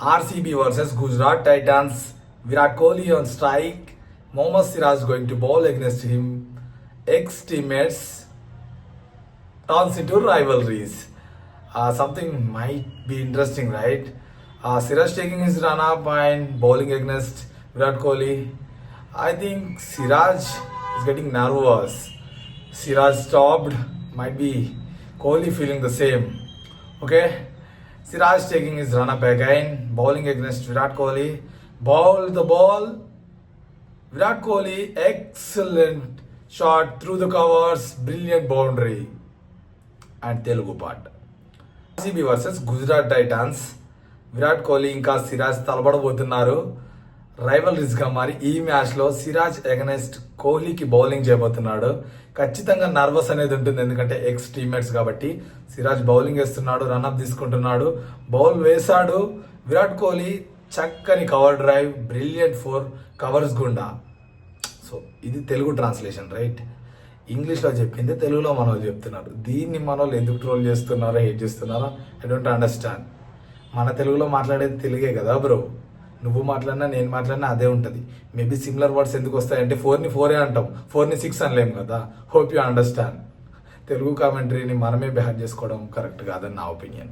RCB versus Gujarat Titans. Virat Kohli on strike. Mohammad Siraj going to bowl against him. Ex-teammates turns into rivalries. Something might be interesting, right? Siraj taking his run up and bowling against Virat Kohli. I think Siraj is getting nervous. Siraj stopped. Might be Kohli feeling the same. Okay. Siraj taking his run up again, bowling against Virat Kohli. Ball the ball. Virat Kohli, excellent shot through the covers, brilliant boundary. And Telugu part. RCB versus Gujarat Titans. Virat Kohli ఇంకా సిరాజ్ తలబడబోతున్నారు. రైవల్రీస్గా మారి ఈ మ్యాచ్లో Siraj against కోహ్లీకి bowling చేయబోతున్నాడు. ఖచ్చితంగా nervous అనేది ఉంటుంది, ఎందుకంటే ఎక్స్ టీమ్మేట్స్ కాబట్టి. సిరాజ్ బౌలింగ్ వేస్తున్నాడు, రన్అప్ తీసుకుంటున్నాడు, బౌల్ వేశాడు. విరాట్ కోహ్లీ చక్కని cover drive, brilliant four, covers గుండా. సో ఇది తెలుగు ట్రాన్స్లేషన్, రైట్? ఇంగ్లీష్లో చెప్పింది తెలుగులో మనోళ్ళు చెప్తున్నారు. దీన్ని మనోళ్ళు ఎందుకు ట్రోల్ చేస్తున్నారో, హేట్ చేస్తున్నారో ఐ డోంట్ అండర్స్టాండ్. మన తెలుగులో మాట్లాడేది తెలుగే కదా బ్రో. నువ్వు మాట్లాడినా నేను మాట్లాడినా అదే ఉంటుంది. మేబీ సిమిలర్ వర్డ్స్ ఎందుకు వస్తాయంటే 4ని 4 అంటాం, 4ని 6 అనలేము కదా. Hope you understand. తెలుగు కామెంటరీని మనమే బ్యాడ్ చేసుకోవడం కరెక్ట్ కాదని నా ఒపీనియన్.